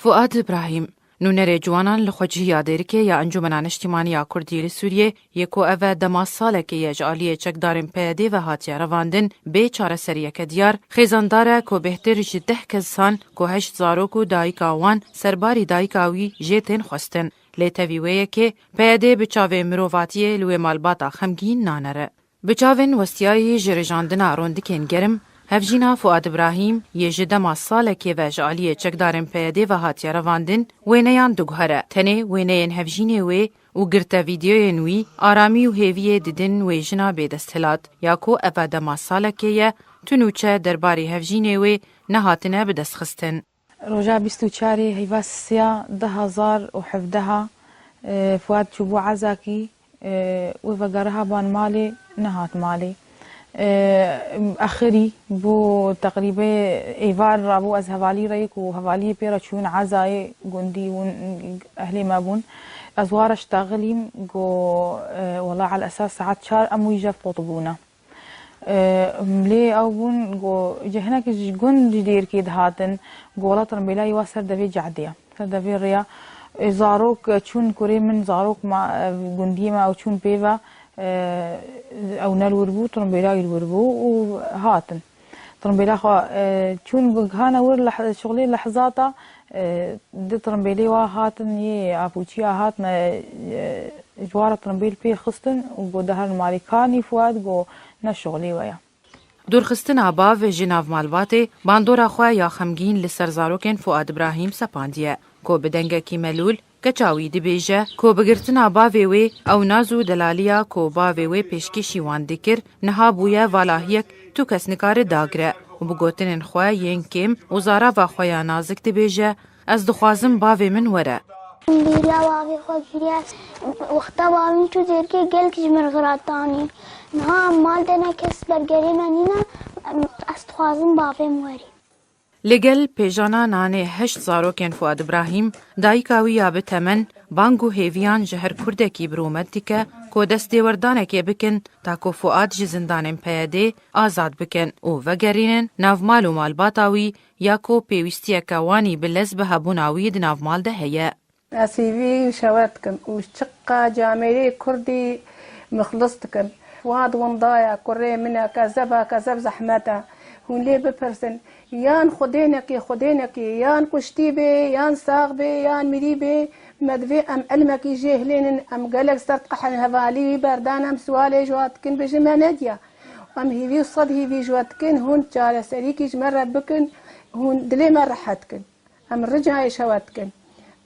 فؤاد ابراهیم نونر جوانان لخوجی دریکه یا انجمنان اجتماعی کردی سوریه یکو اوه دماغ ساله که یجالی چکدارن پیاده و هاتیا رواندن به چاره سریه که دیار خیزانداره که بهتر جده کسان که 8 زاروکو دایکاوان سرباری دایکاوی جیتن خواستن. لیتویویه که پیاده به چاوه مروفاتیه لوی مالباتا خمگین نانره. به چاوین وستیای جرجاندن آروندکین گرم هفجینا فؤاد ابراهیم یه دما ساله که وجالی چکدارن پیاده و هاتیا رواندن وینیان دوگهره تنه وینین هفجینه وی و گرته ویدیوی نوی آرامی و هیویه دیدن ویجنا بیدستهلات یاکو اپا دما ساله که یه تنوچه درباری هفجینه وی نهاتنه بدست خستن. رجا 24 هیواس 2017 فؤاد چوبو عزاکی و وگرها بان مالی نهات مالی أخري بو تقريبا إيفار رابو از هوالي ريك وهوالي بيرا چون عزاي قندي أهلي ما بون أزوار اشتغليم جو والله على أساس ساعات شار أمو يجاب طوطبونا ملي أو بون جو جهناك قند جدير كيد هاتن جو والله ترمبيلا يواسر دفي جعدية دفي ريا زاروك چون كوري من زاروك مع قندي ما أو چون بيفا او نالوربو ترمبيلا يلوربو وهاتن ترمبيلا خو چون بغانا ور شغلي لحظاتا دي ترمبيلي هاتن ي ابوچيا هاتن جوار ترمبيل بي خستن و دهر مالكاني فؤاد جو نشغلي ويا دورخستن آبا و جناو مالواته باندورا خواه یا خمگین لسر زاروکن فؤاد ابراهیم سپاندیه کو بدنگه کی ملول کچاوی دی بیجه کو بگرتن آبا وی او نازو دلالیا کو با وی پیشکشی وان دکر نها بویا والاهیک تو کس نکار داگره و بگوتن خواه ین کم وزارا و خواه نازک دی بیجه از دخوازم با وی من وره. بيلا وافي خوجرياس وقتا وافي تو زير كي قال كي مرغراتاني نها مالدنا كس برگرينا نينا استخوازم بافي موري لگل پیجانا نانه 8 زاروکن فؤاد ابراهیم دایکاوی یا به تمن بانگو هیویان جهر کرده کی برومد دیکه کو دست دیوردانه که بکن تا کو فؤاد جزندانم پیاده آزاد بکن او وگرینن ناومال و مالباتاوی یا کو پیوستی کوانی بلز به هبوناوی د ناومال ده هیه. اسيفي شواتكن وشقة جامعي كردي مخلصتكن فؤاد ونضايا كوري منا كذب زحمتها هون ليه ببرسن يان خدينك يان كشتي بي يان ساغ بي يان مري بي مدفي ام علمك يجيه لين ام قالك صرت قحن هفالي بردان ام سوالي جواتكن بجمع نادية ام هيفي صد هيفي جواتكن هون جالة سريكي جمرة بكن هون دلي مرة حتكن ام رجعي شواتكن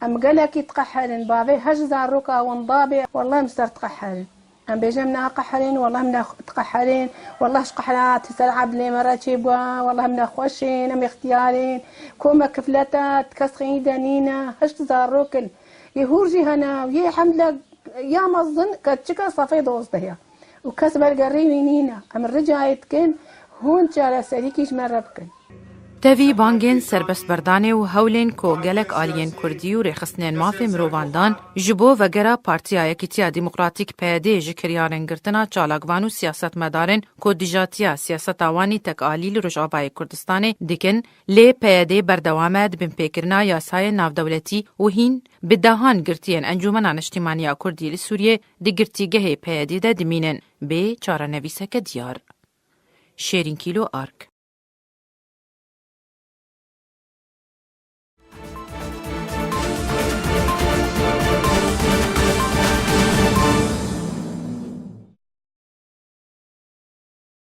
ام قالك يتقحلن بابي هج زاروكا ونضابي والله مستر تقحلن ام بيجمنا قحلين والله منا تقحلين والله قحلات تلعب لي مرة تشيبوا والله منا خوشين ام اختيارين كوما كفلتات كسخين دانينا هج زاروكن يهورجي هنا ويا حمله يا مظن كتشكا صفي دوستها وكسب القرينينا ام رجعتكن هون جالا سريكيش مرة بكن تاوی بانگین سربست بردانه و هولین کو گلک آلین کردی و رخصنین مافی مرواندان جبو وگرا پارتیا یکیتیا دموکراتیک پیاده جکریارن گرتنا چالاگوان و سیاست مدارن کو دیجاتیا سیاست آوانی تک آلیل رجعبای کردستان دیکن لی پیاده بردوامد بین پیکرنا یاسای نافدولتی و هین بدهان گرتین انجمنان اجتماعی کردی لسوریه دی گرتیگه پیاده ده دمینن به چارنویسک دیار. شیرین کیلو آرک